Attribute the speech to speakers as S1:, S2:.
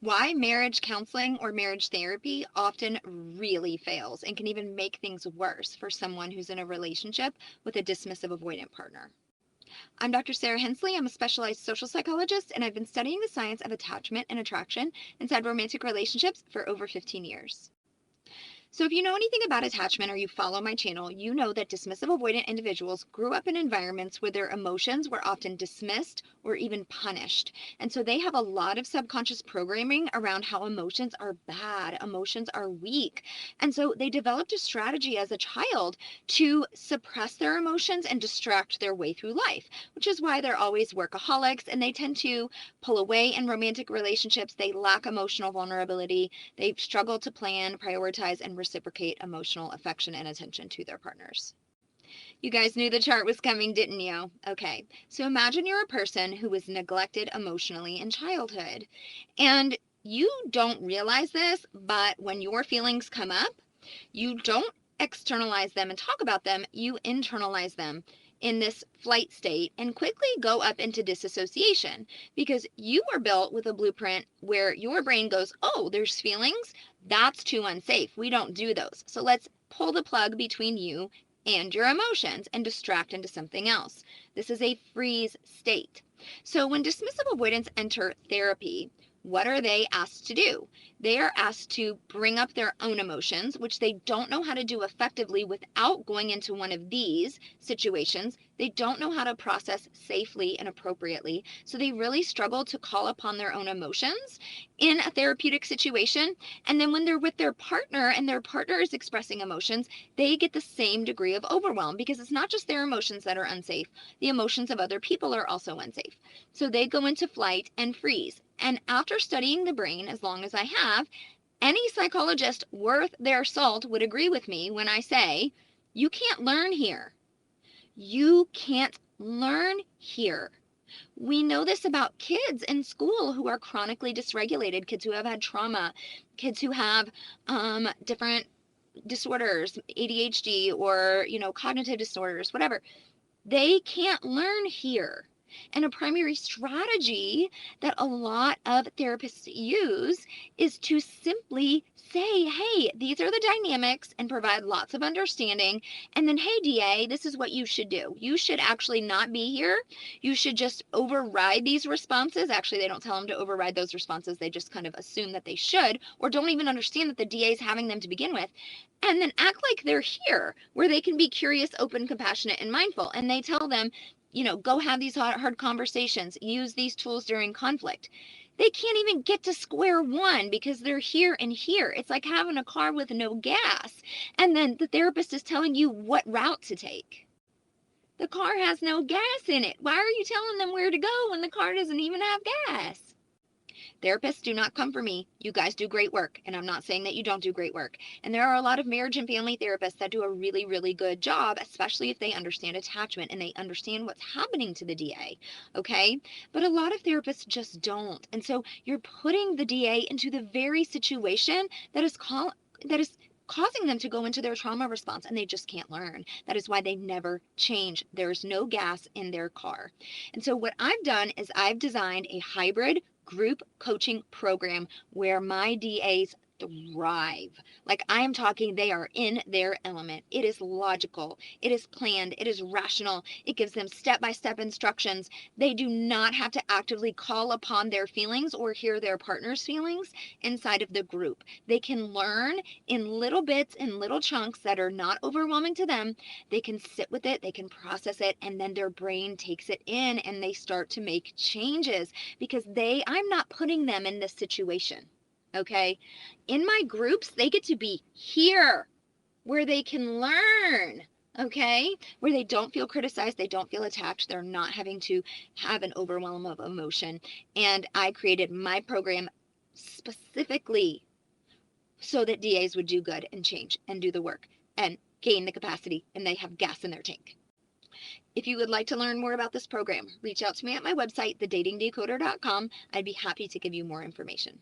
S1: Why marriage counseling or marriage therapy often really fails and can even make things worse for someone who's in a relationship with a dismissive avoidant partner. I'm Dr. Sarah Hensley. I'm a specialized social psychologist, and I've been studying the science of attachment and attraction inside romantic relationships for over 15 years. So, if you know anything about attachment or you follow my channel, you know that dismissive avoidant individuals grew up in environments where their emotions were often dismissed or even punished. And so they have a lot of subconscious programming around how emotions are bad, emotions are weak. And so they developed a strategy as a child to suppress their emotions and distract their way through life, which is why they're always workaholics and they tend to pull away in romantic relationships. They lack emotional vulnerability. They struggle to plan, prioritize, and reciprocate emotional affection and attention to their partners. You guys knew the chart was coming, didn't you? Okay, so imagine you're a person who was neglected emotionally in childhood. And you don't realize this, but when your feelings come up, you don't externalize them and talk about them, you internalize them in this flight state and quickly go up into disassociation because you were built with a blueprint where your brain goes, oh, there's feelings. That's too unsafe. We don't do those. So let's pull the plug between you and your emotions and distract into something else. This is a freeze state. So when dismissive avoidants enter therapy, what are they asked to do? They are asked to bring up their own emotions, which they don't know how to do effectively without going into one of these situations. They don't know how to process safely and appropriately. So they really struggle to call upon their own emotions in a therapeutic situation. And then when they're with their partner and their partner is expressing emotions, they get the same degree of overwhelm because it's not just their emotions that are unsafe. The emotions of other people are also unsafe. So they go into flight and freeze. And after studying the brain as long as I have, any psychologist worth their salt would agree with me when I say, you can't learn here. You can't learn here. We know this about kids in school who are chronically dysregulated, kids who have had trauma, kids who have different disorders, ADHD or, cognitive disorders, whatever. They can't learn here. And a primary strategy that a lot of therapists use is to simply say, hey, these are the dynamics and provide lots of understanding. And then, hey, DA, this is what you should do. You should actually not be here. You should just override these responses. Actually, they don't tell them to override those responses. They just kind of assume that they should or don't even understand that the DA is having them to begin with, and then act like they're here where they can be curious, open, compassionate, and mindful. And they tell them, go have these hard conversations, use these tools during conflict. They can't even get to square one because they're here and here. It's like having a car with no gas. And then the therapist is telling you what route to take. The car has no gas in it. Why are you telling them where to go when the car doesn't even have gas? Therapists do not come for me. You guys do great work, and I'm not saying that you don't do great work. And there are a lot of marriage and family therapists that do a really, really good job, especially if they understand attachment and they understand what's happening to the DA, okay? But a lot of therapists just don't. And so you're putting the DA into the very situation that is causing them to go into their trauma response, and they just can't learn. That is why they never change. There's no gas in their car. And so what I've done is I've designed a hybrid group coaching program where my DAs thrive. Like, I am talking, they are in their element. It is logical, it is planned, it is rational, it gives them step-by-step instructions. They do not have to actively call upon their feelings or hear their partner's feelings inside of the group. They can learn in little bits, in little chunks that are not overwhelming to them. They can sit with it, they can process it, and then their brain takes it in and they start to make changes because I'm not putting them in this situation. Okay? In my groups, they get to be here where they can learn. Okay? Where they don't feel criticized, they don't feel attacked, they're not having to have an overwhelm of emotion. And I created my program specifically so that DAs would do good and change and do the work and gain the capacity and they have gas in their tank. If you would like to learn more about this program, reach out to me at my website, thedatingdecoder.com. I'd be happy to give you more information.